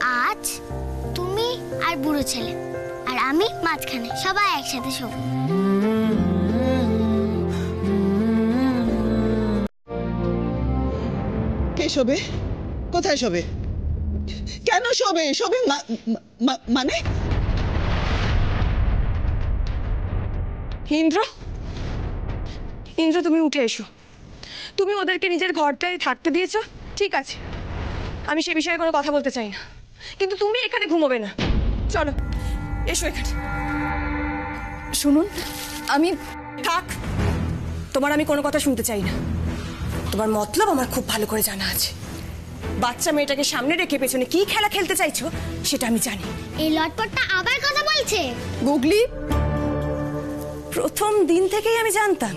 আজ তুমি আর বুড়ো ছেলে আর আমি মাঝখানে সবাই একসাথে শোবো। কে শোবে? কোথায় শোবে? কেন শোবে? শোবে মানে? ইন্দ্র, ইন্দ্র তুমি উঠে এসো। তুমি ওদেরকে নিজের ঘরটায় থাকতে দিয়েছো, ঠিক আছে, আমি সে বিষয়ে কোনো কথা বলতে চাই না, কিন্তু তুমি এখানে ঘুমোবে না। চলো এসো এখানে। শুনুন, আমি থাক, তোমার আমি কোনো কথা শুনতে চাই না। তোমার মতলব আমার খুব ভালো করে জানা আছে। বাচ্চা মেয়েটাকে সামনে রেখে পেছনে কি খেলা খেলতে চাইছো সেটা আমি জানি। এই লটপটটা আবার কথা বলছে। গুগলি, প্রথম দিন থেকেই আমি জানতাম,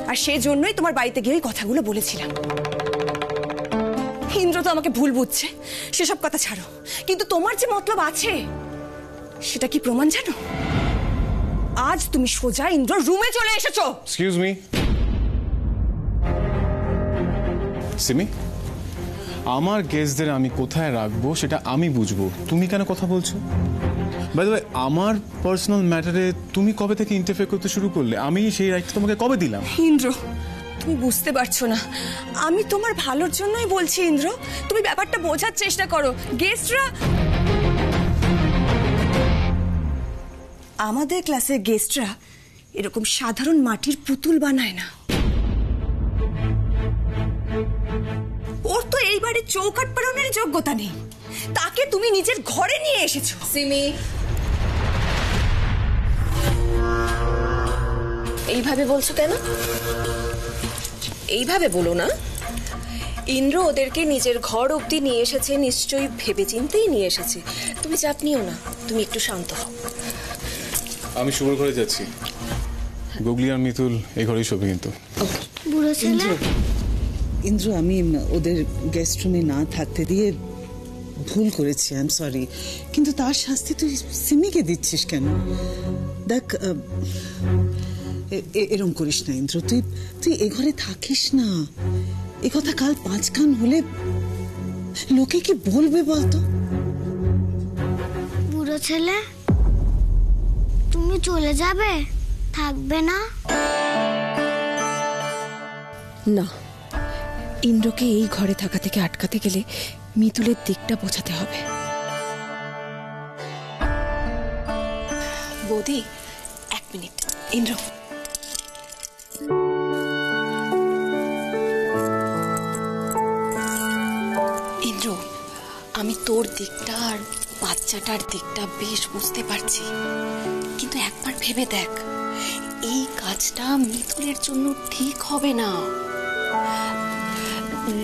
আর সেজন্যই তোমার বাড়িতে গিয়ে ওই কথাগুলো বলেছিলাম। ইন্দ্র তো আমাকে ভুল বুঝছে, সেসব কথা ছাড়ো, কিন্তু তোমার যে মতলব আছে সেটা কি প্রমাণ জানো? আজ তুমি সোজা ইন্দ্র রুমে চলে এসেছো। এক্সকিউজ মি সিমি, আমার গেস্টদের আমি কোথায় রাখবো সেটা আমি বুঝবো, তুমি কেন কথা বলছো? বাই দ্য ওয়ে, আমার পার্সোনাল ম্যাটারে তুমি কবে থেকে ইন্টারফেয়ার করতে শুরু করলে? আমি সেই রাইটটা তোমাকে কবে দিলাম? ইন্দ্র, তুমি বুঝতে পারছো না, আমি তোমার ভালোর জন্যই বলছি। ইন্দ্র, তুমি ব্যাপারটা বোঝার চেষ্টা করো। গেস্টরা, আমাদের ক্লাসের গেস্টরা এরকম সাধারণ মাটির পুতুল বানায় না। ওর তো এই বাড়ির চৌকাট পেরোনোর যোগ্যতা নেই, তাকে তুমি নিজের ঘরে নিয়ে এসেছো। সিমি, এইভাবে বলছো কেন? এইভাবে বলো না। ইন্দ্র ওদেরকে নিজের ঘর অবধি নিয়ে এসেছে, নিশ্চয়ই ভেবেচিন্তেই নিয়ে এসেছে। তুমি চাপ নিও না, তুমি একটু শান্ত হও। আমি শুভর ঘরে যাচ্ছি, গুগলি আর মিতুল এই ঘরেই শোবে। কিন্তু বুড়ো ছেলে, ইন্দ্র, আমি ওদের গেস্ট রুমে না থাকতে দিয়ে ভুল করেছি, আই এম সরি, কিন্তু তার শাস্তি তুই সিমিকে দিচ্ছিস কেন? দেখ, এরম করিস না ইন্দ্র, তুই এ ঘরে থাকিস না। এ কথা কাল 5 কান হলে লোকে কি বলবে বলতো? বুড়ো ছেলে, তুমি চলে যাবে, থাকবে না? না, ইন্দ্রকে এই ঘরে থাকা থেকে আটকাতে গেলে মিতুলের দিকটা বোঝাতে হবে। বৌদি, 1 মিনিট। ইন্দ্র, ইন্দ্র, আমি তোর দিকটা আর বাচ্চাটার দিকটা বেশ বুঝতে পারছি, কিন্তু একবার ভেবে দেখ, এই কাজটা মিতুলের জন্য ঠিক হবে না।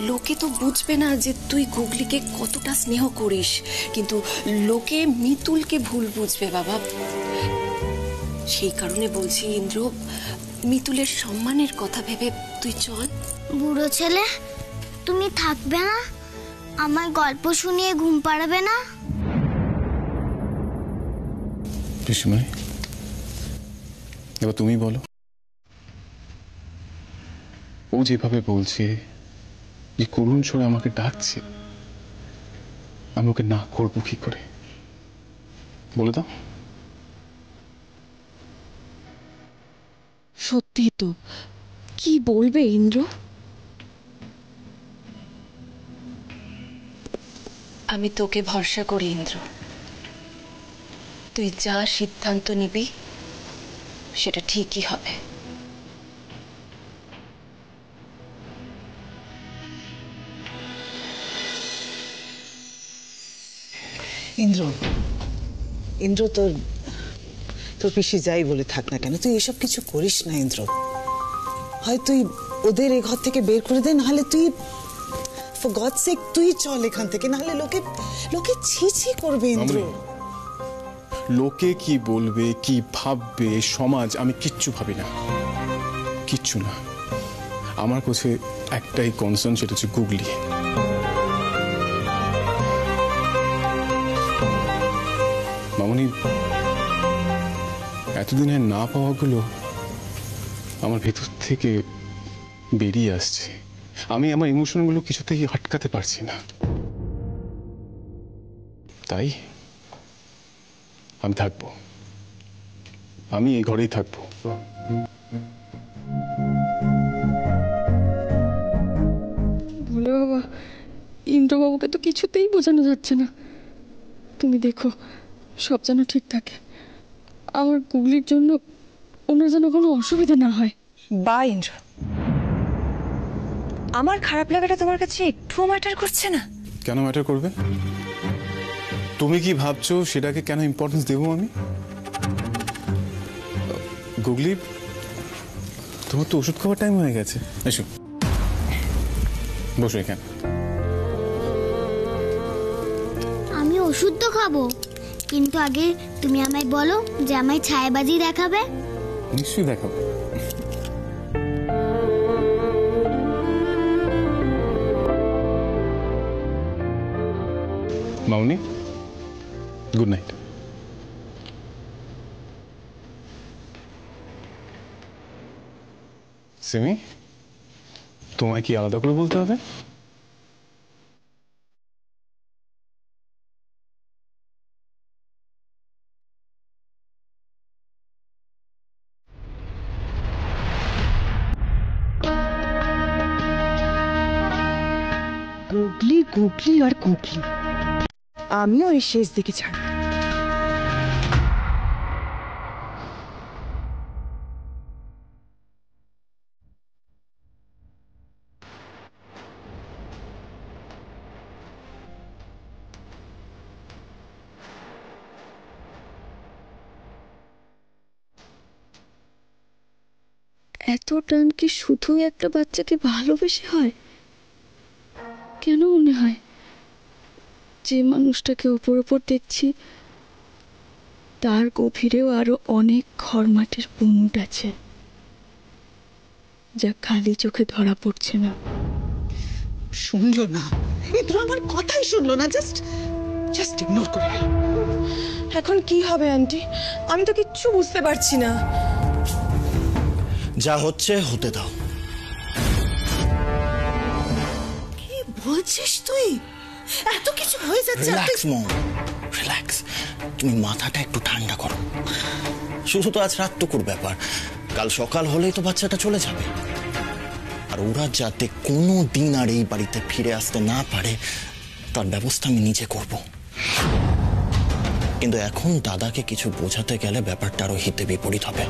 লোকে তো বুঝবে না যে তুই গুগলিকে কতটা স্নেহ করিস, কিন্তু লোকে মিতুলকে ভুল বুঝবে বাবা। সেই কারণে বলছি ইন্দ্র, মিতুলের সম্মানের কথা ভেবে তুই চল। বুড়ো ছেলে, তুমি থাকবে না? আমার গল্প শুনিয়ে ঘুম পাড়াবে না? পিসিমণি, এবার তুমি বলো। ও যেভাবে বলছে, যে করুণ স্বরে আমাকে ডাকছে, আমি ওকে না করবো কি করে? বলে দাও। সত্যি তো, কি বলবে ইন্দ্র? আমি তোকে ভরসা করি ইন্দ্র, তুই যা সিদ্ধান্ত নিবি সেটা ঠিকই হবে। ইন্দ্র, ইন্দ্র, তোর পিসি যাই বলে থাক না কেন, তুই এসব কিছু করিস না ইন্দ্র। হয় তুই ওদের এই ঘর থেকে বের করে দে, নাহলে তুই ফর গড সেক তুই চল এখান থেকে, নাহলে লোকে ছি ছি করবে ইন্দ্র। লোকে কি বলবে, কি ভাববে সমাজ, আমি কিচ্ছু ভাবি না, কিচ্ছু না। আমার কাছে একটাই কনসার্ন, সেটা হচ্ছে গুগলি। মামনি, এতদিনের না পাওয়াগুলো আমার ভেতর থেকে বেরিয়ে আসছে। আমি আমার ইমোশনগুলো কিছুতেই আটকাতে পারছি না। তাই আমি থাকবো, আমি এই ঘরেই থাকবো। বলে বাবা, ইন্দ্রবাবুকে তো কিছুতেই বোঝানো যাচ্ছে না। তুমি দেখো সব যেন ঠিক থাকে, আমার গুগলির জন্য ওনার যেন কোনো অসুবিধা না হয়। বা ইন্দ্র, আমার খারাপ লাগাটা তোমার কাছে একটুও ম্যাটার করছে না? কেন ম্যাটার করবে? তুমি কি ভাবছো সেটাকে কেন ইম্পর্টেন্স দেবো আমি? গুগলি, তোমার তো ওষুধ খাওয়ার টাইম হয়ে গেছে, এসো বসো এখানে। আমি ওষুধ তো খাবো, কিন্তু আগে তুমি আমায় বলো যে আমায় ছায়াবাজি দেখাবে। নিশ্চয়ই দেখাবো। মাউনি, গুড নাইট। সিমি, তোমায় কি আলাদা করে বলতে হবে? গুগলি গুগলি আর গুগলি, আমিও এই শেষ দিকে ছাড়। এত টান কি শুধু একটা বাচ্চাকে ভালোবেসে হয়? কেন মনে হয় যে মানুষটাকে ওপর ওপর দেখছি তার গভীরেও আরো অনেক ঘরমাটির পুঁট আছে, যা খালি চোখে ধরা পড়ছে না? শুনলো না ইন্দ্র, আমার কথাই শুনলো না, জাস্ট ইগনোর করে গেল। এখন কি হবে আন্টি? আমি তো কিচ্ছু বুঝতে পারছি না। যা হচ্ছে হতে দাও। কি বলছিস তুই? এত কিছু হয়ে যাচ্ছে। রিল্যাক্স মম, রিল্যাক্স। তুমি মাথাটা একটু ঠান্ডা করো। শুধু তো আজ রাতটুকুর ব্যাপার, কাল সকাল হলেই তো বাচ্চাটা চলে যাবে। আর ওরা যাতে কোনো দিন আর এই বাড়িতে ফিরে আসতে না পারে তার ব্যবস্থা আমি নিজে করব। কিন্তু এখন দাদাকে কিছু বোঝাতে গেলে ব্যাপারটা আরো হিতে বিপরীত হবে।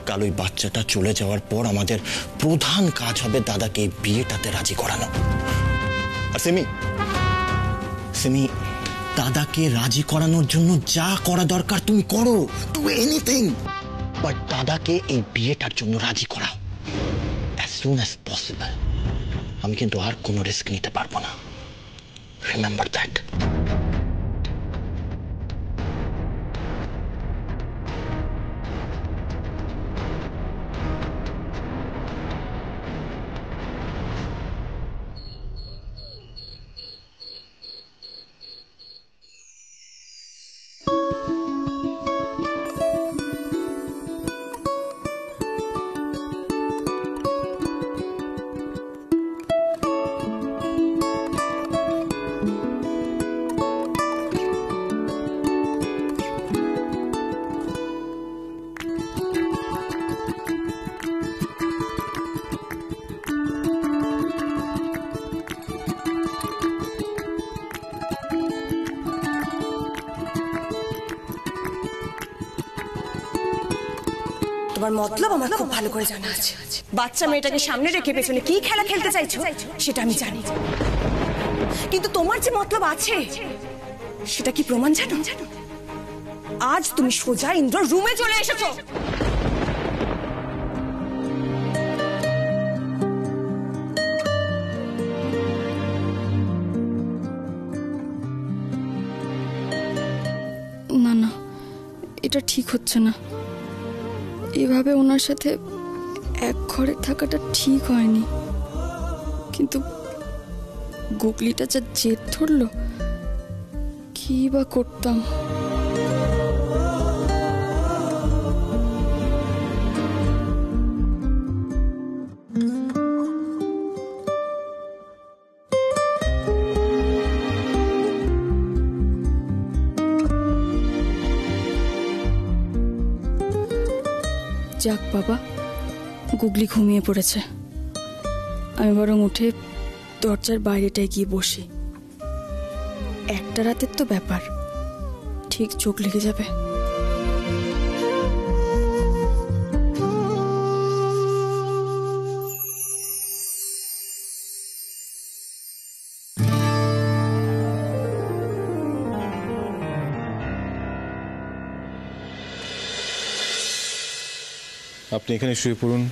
কাল ওই বাচ্চাটা চলে যাওয়ার পর আমাদের প্রধান কাজ হবে দাদাকে এই বিয়েটাতে রাজি করানো। আর সিমি, দাদাকে রাজি করানোর জন্য যা করা দরকার তুমি করো, ডু এনিথিং, বাট দাদাকে এই বিয়েটার জন্য রাজি করাও as soon as possible। আমি কিন্তু আর কোনো রিস্ক নিতে পারবো না, রিমেম্বার দ্যাট। তোমার মতলব আমার খুব ভালো করে জানা আছে। বাচ্চা মেয়েটাকে সামনে রেখে পেছনে কি খেলা খেলতে চাইছো সেটা আমি জানি, কিন্তু তোমার যে মতলব আছে সেটা কি প্রমাণ জানো? আজ তুমি সোজা ইন্দ্র রুমে চলে এসেছো। না না, এটা ঠিক হচ্ছে না। এভাবে ওনার সাথে এক ঘরে থাকাটা ঠিক হয়নি। কিন্তু গুগলিটা যা জেদ ধরলো, কি বা করতাম। যাক বাবা, গুগলি ঘুমিয়ে পড়েছে। আমি বরং উঠে দরজার বাইরেটায় গিয়ে বসি। একটা রাতের তো ব্যাপার, ঠিক চোখ লেগে যাবে। আপনি এখানে শুয়ে পড়ুন।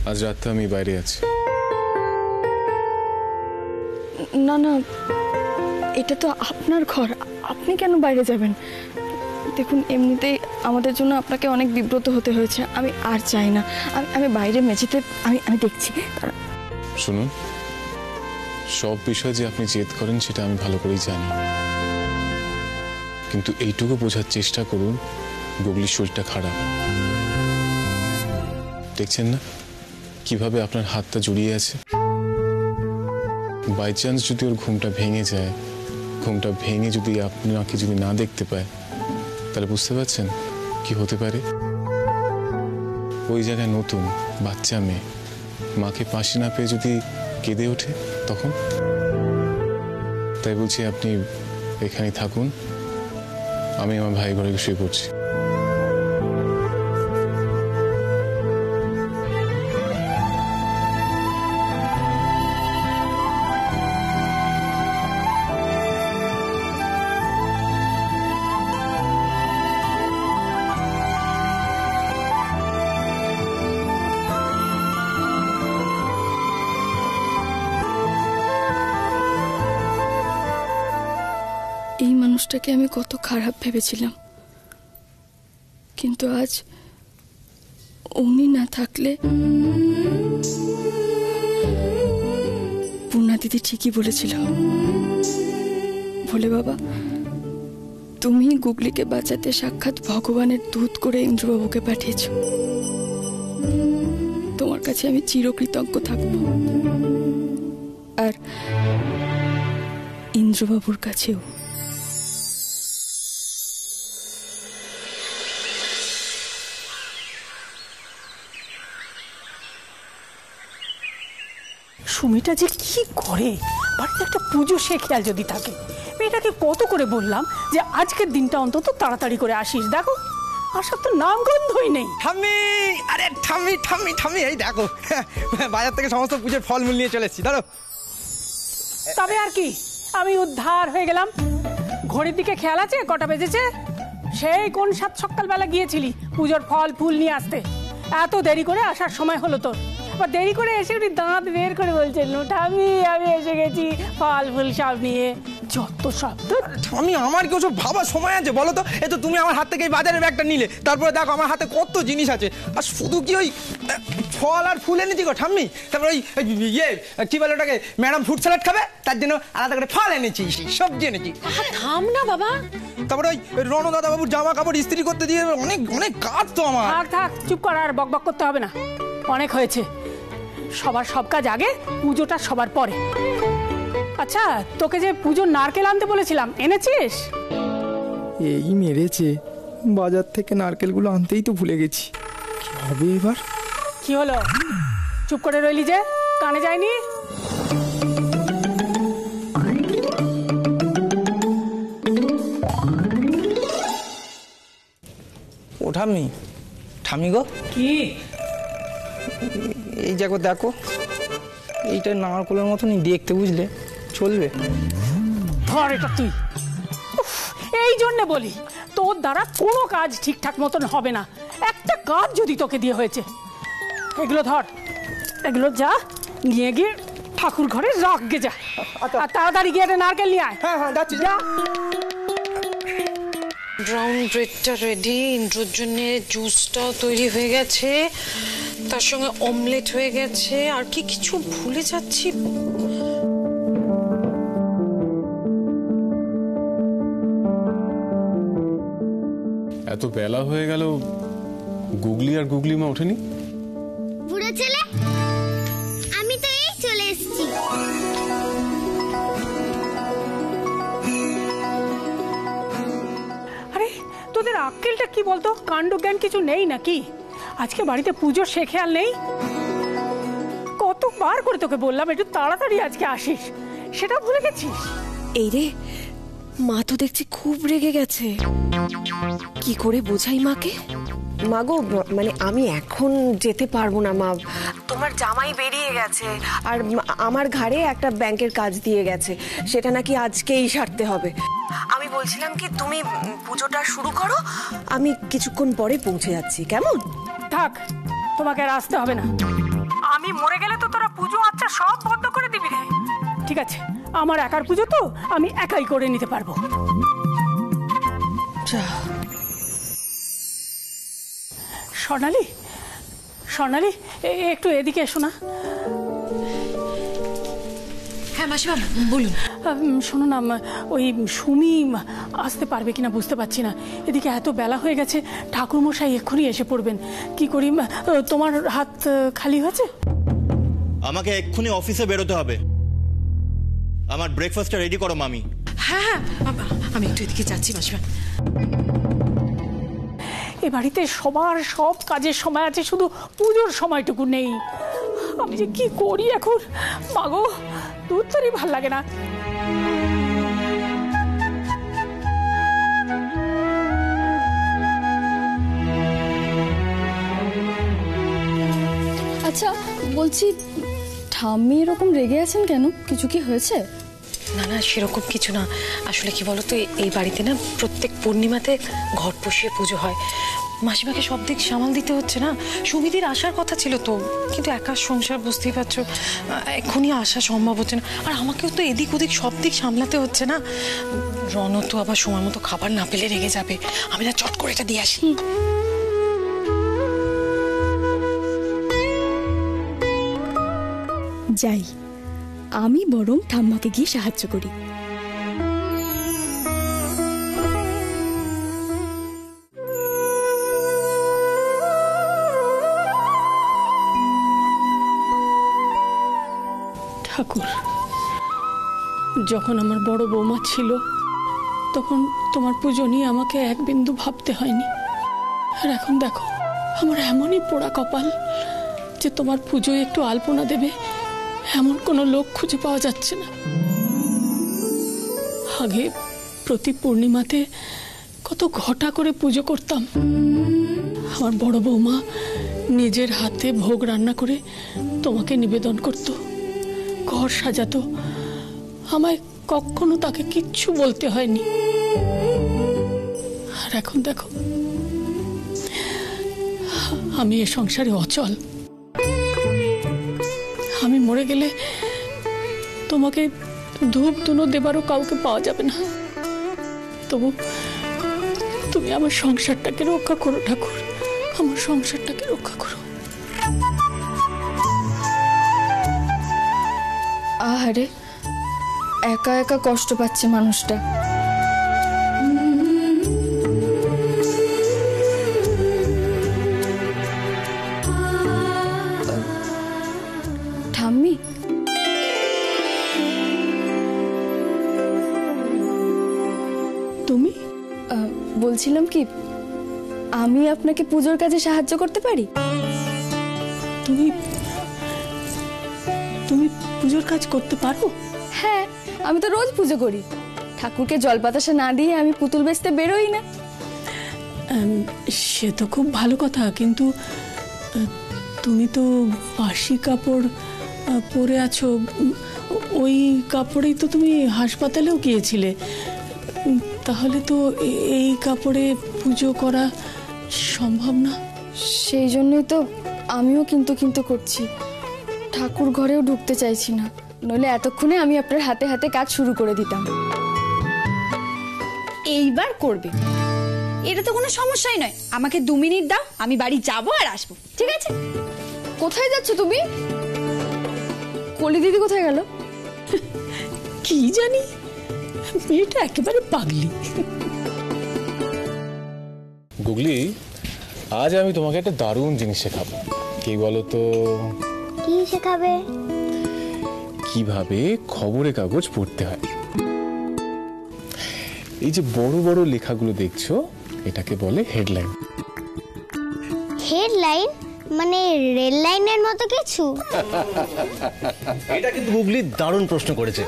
আজ রাতটা আমি বাইরে আছি। না না, এটা তো আপনার ঘর, আপনি কেন বাইরে যাবেন? দেখুন, এমনিতেই আমাদের জন্য আপনাকে অনেক বিব্রত হতে হয়েছে। আমি আর চাই না। আমি বাইরে মেঝেতে আমি দেখছি। শুনুন, সব বিষয় যে আপনি জেদ করেন সেটা আমি ভালো করেই জানি, কিন্তু এইটুকু বোঝার চেষ্টা করুন গুগলির শরীরটা খারাপ। দেখছেন না কিভাবে আপনার হাতটা জড়িয়ে আছে? বাই চান্স যদি ওর ঘুমটা ভেঙে যায়, ঘুমটা ভেঙে যদি আপনাকে যদি না দেখতে পায়, তাহলে বুঝতে পারছেন কি হতে পারে? ওই জায়গায় নতুন বাচ্চা মেয়ে মাকে পাশে না পেয়ে যদি কেঁদে ওঠে তখন? তাই বলছি আপনি এখানে থাকুন, আমি আমার ভাই ঘরে শুয়ে পড়ছি। এই মানুষটাকে আমি কত খারাপ ভেবেছিলাম, কিন্তু আজ উনি না থাকলে। পূর্ণা দিদি ঠিকই বলেছিল, বলে বাবা তুমি গুগলিকে বাঁচাতে সাক্ষাৎ ভগবানের দূত করে ইন্দ্রবাবুকে পাঠিয়েছ। তোমার কাছে আমি চিরকৃতজ্ঞ থাকব, আর ইন্দ্রবাবুর কাছেও। সুমিটা যে কি করে, বাড়িতে একটা পুজো সে খেয়াল যদি থাকে। মেয়েটাকে কত করে বললাম যে আজকের দিনটা অন্তত তাড়াতাড়ি করে আসিস, দেখো আসার তো নাম গন্ধই নেই। ঠাম্মি, আরে ঠাম্মি ঠাম্মি ঠাম্মি, এই দেখো বাজার থেকে সমস্ত পুজোর ফলমূল নিয়ে চলে এসেছি, ধরো। তবে আর কি, আমি উদ্ধার হয়ে গেলাম। ঘড়ির দিকে খেয়াল আছে কটা বেজেছে? সেই কোন সাত সকালবেলা গিয়েছিলি পুজোর ফল ফুল নিয়ে আসতে, এত দেরি করে আসার সময় হলো তোর। আবার দেরি করে এসে উনি দাঁত বের করে বলছেন ঠাম্মি আমি এসে গেছি ফল ফুল সব নিয়ে। যত শব্দ। ঠাম্মি, আমার কি ওসব ভাবার সময় আছে বলো তো? এই তো তুমি আমার হাত থেকে এই বাজারের ব্যাগটা নিলে, তারপরে দেখো আমার হাতে কত জিনিস আছে, আর শুধু কি ওই ফল আর ফুল এনেছি গো ঠাম্মি। তারপরে ওই ইয়ে কি বলে ওটাকে, ম্যাডাম ফ্রুট স্যালাড খাবে তার জন্য আলাদা করে ফল এনেছি, সবজি এনেছি। থাম না বাবা। তারপরে ওই রণ দাদা বাবুর জামা কাপড় ইস্ত্রি করতে দিয়ে অনেক অনেক কাজ তো আমার। থাক থাক, চুপ কর, আর বকবক করতে হবে না, অনেক হয়েছে। সবার সব কাজ আগে, পুজোটা সবার পরে। আচ্ছা, তোকে যে পুজোর নারকেল আনতে বলেছিলাম, এনেছিস? এই মেরেছে, বাজার থেকে নারকেলগুলো আনতেই তো ভুলে গেছি, কি হবে এবার? কি হলো, চুপ করে রইলি যে, কানে যায়নি? ও ঠাম্মি, ঠাম্মি গো, কি এই দেখো দেখো, এইটা নারকেলের মতনই দেখতে, বুঝলে, চলবে? ধর এটা তুই। উফ, এই জন্য বলি তোর দ্বারা কোনো কাজ ঠিকঠাক মতন হবে না। একটা কাজ যদি তোকে দিয়ে হয়েছে, এগুলো ধর, এগুলো যা নিয়ে গিয়ে ঠাকুর ঘরে রাখগে যা, আর তাড়াতাড়ি গিয়ে একটা নারকেল নিয়ে আয়। হ্যাঁ হ্যাঁ, যাচ্ছি যা। ব্রাউন ব্রেডটা রেডি, ইন্দ্রোর জন্য জুসটাও তৈরি হয়ে গেছে, তার সঙ্গে অমলেট হয়ে গেছে, আর কি কিছু ভুলে যাচ্ছি? এত বেলা হয়ে গেল, গুগলি আর গুগলি মা ওঠেনি? বুড়ো ছেলে, আমি তো এই চলে এসেছি। আরে তোদের আক্কেলটা কি বলতো, কাণ্ড জ্ঞান কিছু নেই নাকি? আজকে বাড়িতে পুজো, সে খেয়াল নেই? কতবার করে তোকে বললাম একটু তাড়াতাড়ি আজকে আসিস, সেটা ভুলে গেছিস? এই রে, মা তো দেখছি খুব রেগে গেছে। কি করে বোঝাই মাকে? মাগো, মানে আমি এখন যেতে পারবো না মা। তোমার জামাই বেরিয়ে গেছে আর আমার ঘাড়ে একটা ব্যাংকের কাজ দিয়ে গেছে, সেটা নাকি আজকেই সারতে হবে। আমি বলছিলাম কি, তুমি পুজোটা শুরু করো, আমি কিছুক্ষণ পরে পৌঁছে যাচ্ছি, কেমন? থাক, তোমাকে আর আসতে হবে না। আমি মরে গেলে তো তোরা পুজো আচ্ছা সব বন্ধ করে দিবি রে। ঠিক আছে, আমার একার পুজো তো আমি একাই করে নিতে পারবো। স্বর্ণালী, স্বর্ণালী, একটু এদিকে এসো না। হ্যাঁ মাসিমা বলুন। শোনো না, ওই সুমি আসতে পারবে কিনা বুঝতে পারছি না। এদিকে এত বেলা হয়ে গেছে, ঠাকুরমশাই এক্ষুনি এসে পড়বেন। কি করি? তোমার হাত খালি হয়েছে? আমাকে এক্ষুনি অফিসে বেরোতে হবে। আমার ব্রেকফাস্টটা রেডি করো মামি। হ্যাঁ আমি একটু এদিকে যাচ্ছি মাসিমা। এ বাড়িতে সবার সব কাজের সময় আছে, শুধু পুজোর সময়টুকু নেই। আমি যে কি করি এখন, মাগো, দুধ তরি ভাল লাগে না। আচ্ছা বলছি, ঠাম্মি এরকম রেগে আছেন কেন? কিছু কি হয়েছে? না না, সেরকম কিছু না। আসলে কি বলতো, এই বাড়িতে না প্রত্যেক পূর্ণিমাতে ঘট বসিয়ে পুজো হয়। মাসিমাকে সব দিক সামাল দিতে হচ্ছে না। সুমিদির আসার কথা ছিল তো, কিন্তু একা সংসার, বুঝতেই পারছো, এক্ষুনি আসা সম্ভব হচ্ছে না। আর আমাকেও তো এদিক ওদিক সব দিক সামলাতে হচ্ছে না। রণ তো আবার সময় মতো খাবার না পেলে রেগে যাবে। আমি না চট করে এটা দিয়ে আসি। যাই, আমি বরং ঠাম্মাকে গিয়ে সাহায্য করি। ঠাকুর, যখন আমার বড় বৌমা ছিল তখন তোমার পুজো নিয়ে আমাকে এক বিন্দু ভাবতে হয়নি। আর এখন দেখো, আমার এমনই পোড়া কপাল যে তোমার পুজোয় একটু আলপনা দেবে এমন কোনো লোক খুঁজে পাওয়া যাচ্ছে না। আগে প্রতি পূর্ণিমাতে কত ঘটা করে পুজো করতাম। আমার বড় বৌমা নিজের হাতে ভোগ রান্না করে তোমাকে নিবেদন করত, ঘর সাজাতো। আমায় কখনো তাকে কিচ্ছু বলতে হয়নি। আর এখন দেখো, আমি এ সংসারে অচল। আমি মরে গেলে তোমাকে ধূপ ধুনো দেবারও কাউকে পাওয়া যাবে না। তবু তুমি আমার সংসারটাকে রক্ষা করো ঠাকুর, আমার সংসারটাকে রক্ষা করো। আহারে, একা একা কষ্ট পাচ্ছে মানুষটা। ঠাম্মি, তুমি? বলছিলাম কি, আমি আপনাকে পুজোর কাজে সাহায্য করতে পারি? তুমি তুমি পুজোর কাজ করতে পারো? হ্যাঁ, আমি তো রোজ পুজো করি। ঠাকুরকে জল বাতাসা না দিয়ে আমি পুতুল বেচতে বেরোই না। সে তো খুব ভালো কথা, কিন্তু তুমি তো বাসি কাপড় পরে আছো। ওই কাপড়েই তো তুমি হাসপাতালেও গিয়েছিলে। তাহলে তো এই কাপড়ে পুজো করা সম্ভব না। সেই জন্যই তো আমিও কিন্তু করছি, ঠাকুর ঘরেও ঢুকতে চাইছি না। নইলে এতক্ষণে আমি আপনার হাতে হাতে কাজ শুরু করে দিতাম। এইবার করবে, এটা তো কোনো সমস্যাই নয়। আমাকে 2 মিনিট দাও, আমি বাড়ি যাবো আর আসবো, ঠিক আছে? কোথায় যাচ্ছ তুমি? কলি দিদি কোথায় গেল? কি জানি, মেয়েটা একেবারে পাগলি। গুগলি, আজ আমি তোমাকে একটা দারুণ জিনিস শেখাবো। কি বলো তো? কি শেখাবে? কিভাবে খবরের কাগজ পড়তে হয়। এই যে বড় বড় লেখাগুলো দেখছো, এটাকে বলে হেডলাইন। হেডলাইন মানে রেল লাইনের মতো কিছু? এটা কিন্তু গুগলি দারুণ প্রশ্ন করেছে।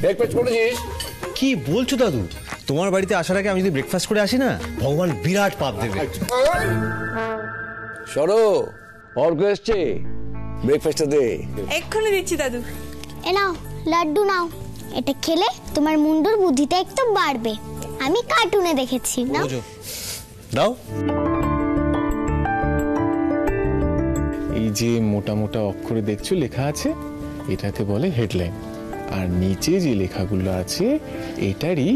ব্রেকফাস্ট করেছিস? কি বলছো দাদু, তোমার বাড়িতে আসার আগে আমি যদি ব্রেকফাস্ট করে আসি না, ভগবান বিরাট পাপ দেবে। সরো, অর্ক এসছে, ব্রেকফাস্টটা দে। এক্ষুনি দিচ্ছি দাদু। এ নাও লাড্ডু নাও, এটা খেলে তোমার মুন্ডুর বুদ্ধিটা একটু বাড়বে, আমি কার্টুনে দেখেছি। নাও দাও। এই যে মোটা মোটা অক্ষরে দেখছো লেখা আছে, এটাকে বলে হেডলাইন। আর নিচে যে লেখাগুলো আছে এটারই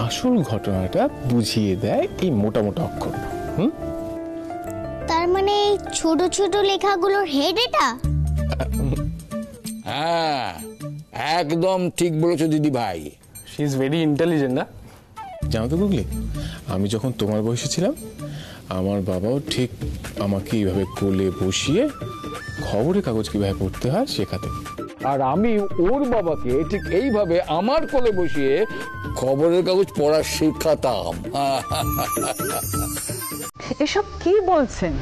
আসল ঘটনাটা বুঝিয়ে দেয় এই মোটা মোটা অক্ষর। তার মানে এই ছোট ছোট লেখাগুলোর হেড এটা? হ্যাঁ, একদম ঠিক বলেছো দিদি ভাই। শি ইজ ভেরি ইন্টেলিজেন্ট না? জানো তো গুগলি, আমি যখন তোমার বয়সে ছিলাম আমার বাবাও ঠিক আমাকে এইভাবে কোলে বসিয়ে খবরের কাগজ কিভাবে পড়তে হয় শেখাতেন। আর আমি ওর বাবাকে ঠিক এইভাবে আমার কোলে বসিয়ে খবরের কাগজ পড়া শেখাতাম। এসব কি বলছেন?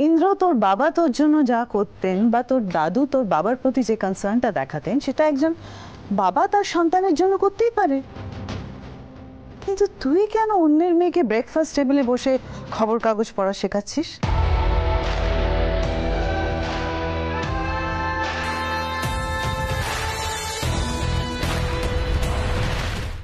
ইন্দ্র, তোর বাবা তোর জন্য যা করতেন বা তোর দাদু তোর বাবার প্রতি যে কনসার্নটা দেখাতেন সেটা একজন বাবা তার সন্তানের জন্য করতেই পারে, কিন্তু তুই কেন অন্যের মেয়েকে ব্রেকফাস্ট টেবিলে বসে খবর কাগজ পড়া শেখাচ্ছিস?